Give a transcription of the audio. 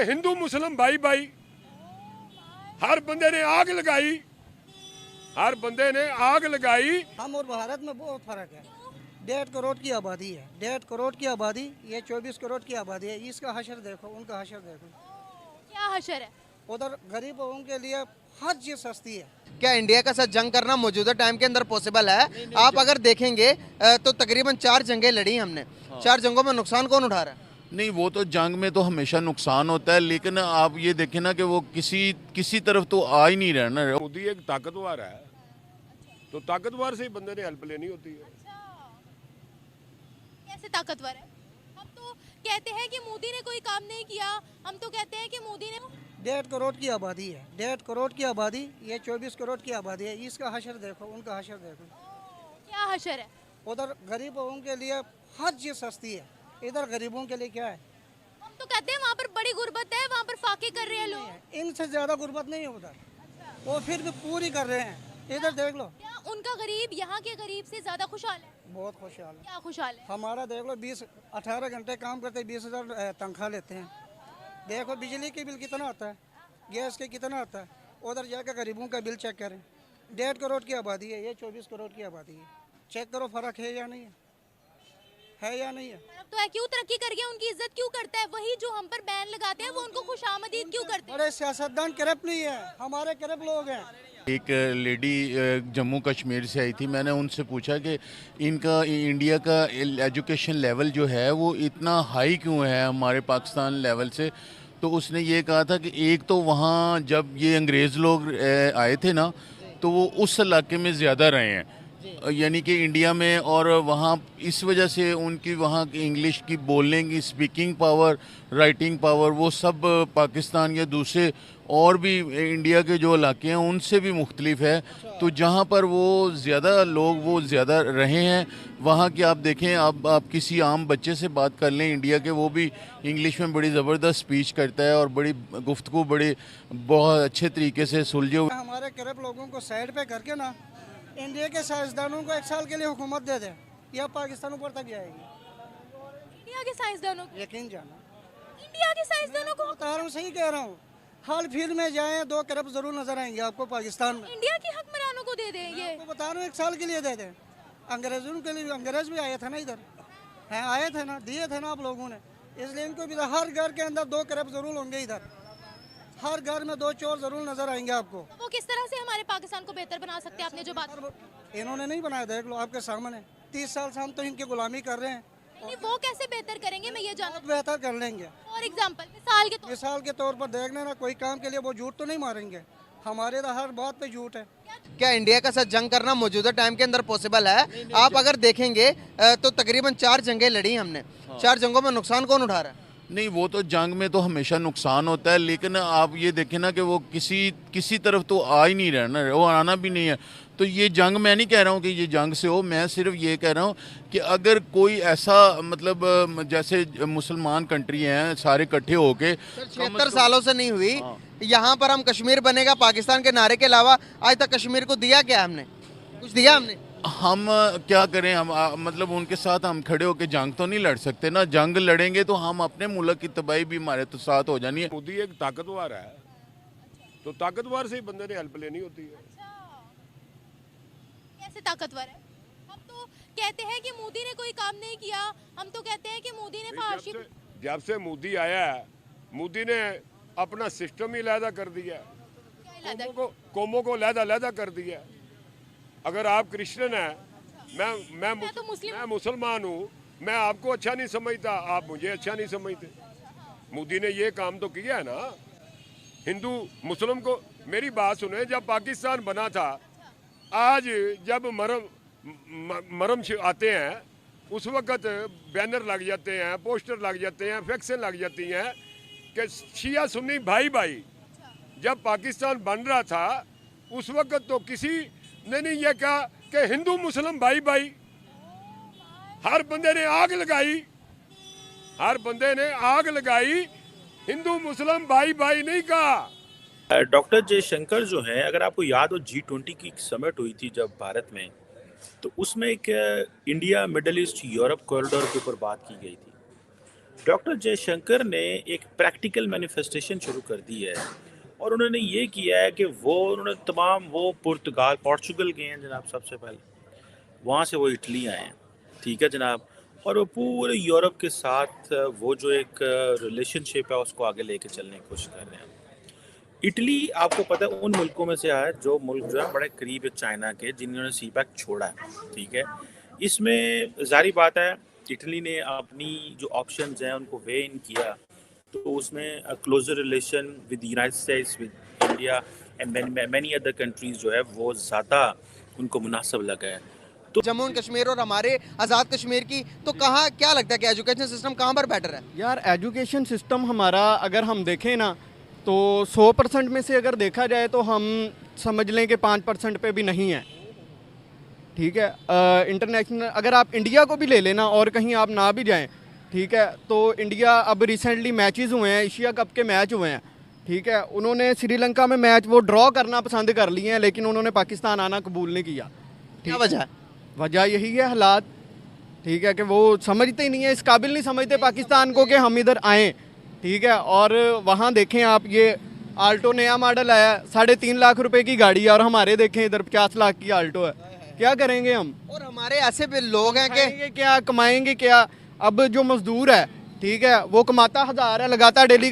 हिंदू मुस्लिम भाई भाई, हर बंदे ने आग लगाई, हर बंदे ने आग लगाई। हम और भारत में बहुत फर्क है। 1.5 करोड़ की आबादी है, 1.5 करोड़ की आबादी, ये 24 करोड़ की आबादी है। इसका हशर देखो, उनका हशर देखो। क्या हशर है? उधर गरीब लोगों के लिए हर चीज सस्ती है। क्या इंडिया का साथ जंग करना मौजूदा टाइम के अंदर पॉसिबल है? आप अगर देखेंगे तो तकरीबन 4 जंगें लड़ी हमने, 4 जंगों में नुकसान कौन उठा रहा है? नहीं, वो तो जंग में तो हमेशा नुकसान होता है, लेकिन आप ये देखें ना कि वो किसी तरफ तो आ ही नहीं रहना। मोदी एक ताकतवर है, तो ताकतवर से ही बंदे ने हेल्प लेनी होती है। कैसे ताकतवर है? हम तो कहते हैं कि मोदी ने कोई काम नहीं किया, हम तो कहते हैं कि मोदी ने 1.5 करोड़ की आबादी है, 1.5 करोड़ की आबादी, ये 24 करोड़ की आबादी है। इसका हशर देखो, उनका हशर देखो। क्या हशर है? उधर गरीब लोगों के लिए हर चीज सस्ती है, इधर गरीबों के लिए क्या है? हम तो कहते हैं वहाँ पर बड़ी गुर्बत है, वहाँ पर फाके कर रहे हैं लोग। इनसे ज्यादा गुर्बत नहीं है उधर, वो फिर भी पूरी कर रहे हैं। इधर देख लो, क्या उनका गरीब यहाँ के गरीब से ज्यादा खुशहाल है? बहुत खुशहाल है। क्या खुशहाल है? हमारा देख लो 18 घंटे काम करते 20,000 तनख्वाह लेते हैं। देखो बिजली के बिल कितना आता है, गैस के कितना आता है। उधर जाकर गरीबों का बिल चेक करें। 1.5 करोड़ की आबादी है, ये 24 करोड़ की आबादी है। चेक करो फर्क है या नहीं है या नहीं है? तो है, क्यों तरक्की कर गया, उनकी इज्जत क्यों करता है? वही जो हम पर बैन लगाते हैं वो उनको खुशामदीद क्यों करते हैं? बड़े सियासतदान करप्ट नहीं है, हमारे करप्ट लोग हैं। एक लेडी जम्मू कश्मीर से आई थी, मैंने उनसे पूछा कि इनका इंडिया का एजुकेशन लेवल जो है वो इतना हाई क्यों है हमारे पाकिस्तान लेवल से। तो उसने ये कहा था कि एक तो वहाँ जब ये अंग्रेज़ लोग आए थे ना, तो वो उस इलाके में ज़्यादा रहे हैं, यानी कि इंडिया में, और वहाँ इस वजह से उनकी वहाँ की इंग्लिश की बोलने की स्पीकिंग पावर, राइटिंग पावर, वो सब पाकिस्तान या दूसरे और भी इंडिया के जो इलाके हैं उनसे भी मुख्तलिफ है। तो जहाँ पर वो ज़्यादा लोग वो ज़्यादा रहे हैं, वहाँ की आप देखें, आप किसी आम बच्चे से बात कर लें इंडिया के, वो भी इंग्लिश में बड़ी ज़बरदस्त स्पीच करता है और बड़ी गुफ्तगू बड़े बहुत अच्छे तरीके से सुलझे हुए। हमारे करप्ट लोगों को साइड पे करके ना, इंडिया के साइंसदानों को 1 साल के लिए हुकूमत दे दे, या पाकिस्तान ऊपर तक जाएगी। इंडिया के साइंसदानों को, यकीन जाना, इंडिया के साइंसदानों को बता रहा हूँ, सही कह रहा हूँ। हाल फील्ड में जाएं, 2 करप्ट जरूर नजर आएंगे आपको पाकिस्तान में। इंडिया के हुक्मरानों को दे दें ये? आपको बता रहा हूँ 1 साल के लिए दे दें। अंग्रेजों के लिए, अंग्रेज भी आए थे ना इधर, हैं आए थे ना, दिए थे ना आप लोगों ने, इसलिए इनको भी हर घर के अंदर 2 करप्ट जरूर होंगे। इधर हर घर में 2 चोर जरूर नजर आएंगे आपको। तो वो किस तरह से हमारे पाकिस्तान को बेहतर बना सकते हैं? आपने जो बात, इन्होंने नहीं बनाया, देख लो आपके सामने। 30 साल से हम तो इनकी गुलामी कर रहे हैं। नहीं, वो कैसे बेहतर करेंगे, मैं ये जानना। बहुत बेहतर कर लेंगे। फॉर एग्जाम्पल, मिसाल के तौर मिसाल के तौर पर देख लेना, कोई काम के लिए वो झूठ तो नहीं मारेंगे, हमारे तो हर बात पे झूठ है। क्या इंडिया का साथ जंग करना मौजूदा टाइम के अंदर पॉसिबल है? आप अगर देखेंगे तो तकरीबन 4 जंगें लड़ी हमने, 4 जंगों में नुकसान कौन उठा रहा है? नहीं, वो तो जंग में तो हमेशा नुकसान होता है, लेकिन आप ये देखें ना कि वो किसी तरफ तो आ ही नहीं रहना, वो आना भी नहीं है। तो ये जंग, मैं नहीं कह रहा हूँ कि ये जंग से हो, मैं सिर्फ ये कह रहा हूँ कि अगर कोई ऐसा, मतलब जैसे मुसलमान कंट्री हैं सारे इकट्ठे होके, 76 सालों से नहीं हुई। यहाँ पर हम कश्मीर बनेगा पाकिस्तान के नारे के अलावा आज तक कश्मीर को दिया क्या हमने? कुछ दिया हमने? हम क्या करें, हम मतलब उनके साथ हम खड़े होकर जंग तो नहीं लड़ सकते ना। जंग लड़ेंगे तो हम अपने मुल्क की तबाही भी हमारे तो साथ हो जानी है। मोदी एक ताकतवर है, तो ताकतवर से ही बंदे ने हेल्प लेनी होती है। कैसे ताकतवर है? हम तो कहते हैं कि मोदी ने कोई काम नहीं किया, हम तो कहते हैं कि मोदी ने फाशी। जब से मोदी आया है, मोदी ने अपना सिस्टम ही अलहदा कर दिया है, कौमों को अलहदा कर दिया है। अगर आप क्रिश्चियन हैं, मैं मुसलमान हूँ, मैं आपको अच्छा नहीं समझता, आप मुझे अच्छा नहीं समझते। मोदी ने ये काम तो किया है ना, हिंदू मुस्लिम को। मेरी बात सुने, जब पाकिस्तान बना था, आज जब मरम आते हैं, उस वक़्त बैनर लग जाते हैं, पोस्टर लग जाते हैं, फैक्सें लग जाती हैं कि शिया सुन्नी भाई भाई। जब पाकिस्तान बन रहा था उस वक़्त तो किसी ने नहीं ये कहा कि हिंदू मुस्लिम भाई भाई, हर बंदे ने आग लगाई, हर बंदे ने आग लगाई, हिंदू मुस्लिम भाई भाई नहीं कहा। डॉक्टर जयशंकर जो है, अगर आपको याद हो G20 की समिट हुई थी जब भारत में, तो उसमें एक India middle east Europe corridor के ऊपर बात की गई थी। डॉक्टर जयशंकर ने एक प्रैक्टिकल मैनिफेस्टेशन शुरू कर दी है और उन्होंने ये किया है कि उन्होंने तमाम पोर्चुगल गए हैं जनाब सबसे पहले, वहाँ से वो इटली आए हैं, ठीक है जनाब, और वो पूरे यूरोप के साथ वो जो एक रिलेशनशिप है उसको आगे लेके चलने की कोशिश कर रहे हैं। इटली आपको पता है उन मुल्कों में से है जो मुल्क जो है बड़े करीब है चाइना के, जिन्होंने सीपैक छोड़ा है, ठीक है। इसमें जारी बात है इटली ने अपनी जो ऑप्शंस हैं उनको वे इन किया, तो उसमें closer relation with United States, with India and many other countries जो है वो ज़्यादा उनको मुनासिब लगा है। तो जम्मू एंड कश्मीर और हमारे आज़ाद कश्मीर की, तो कहाँ क्या लगता है कि एजुकेशन सिस्टम कहाँ पर बेटर है? यार एजुकेशन सिस्टम हमारा अगर हम देखें ना तो 100% में से अगर देखा जाए तो हम समझ लें कि 5% पे भी नहीं है, ठीक है। इंटरनेशनल अगर आप इंडिया को भी ले लेना और कहीं आप ना भी जाएं, ठीक है, तो इंडिया अब रिसेंटली मैचेस हुए हैं, एशिया कप के मैच हुए हैं, ठीक है, उन्होंने श्रीलंका में मैच वो ड्रॉ करना पसंद कर लिए हैं, लेकिन उन्होंने पाकिस्तान आना कबूल नहीं किया। क्या वजह है? वजह यही है हालात, ठीक है, कि वो समझते ही नहीं है, इस काबिल नहीं समझते पाकिस्तान को कि हम इधर आएँ, ठीक है। और वहाँ देखें आप, ये आल्टो नया मॉडल आया, 3.5 लाख रुपए की गाड़ी है, और हमारे देखें इधर 50 लाख की आल्टो है। क्या करेंगे हम? और हमारे ऐसे भी लोग हैं कि खाएंगे क्या, कमाएंगे क्या? अब जो मजदूर है, ठीक है, वो कमाता 1000 है, लगाता डेली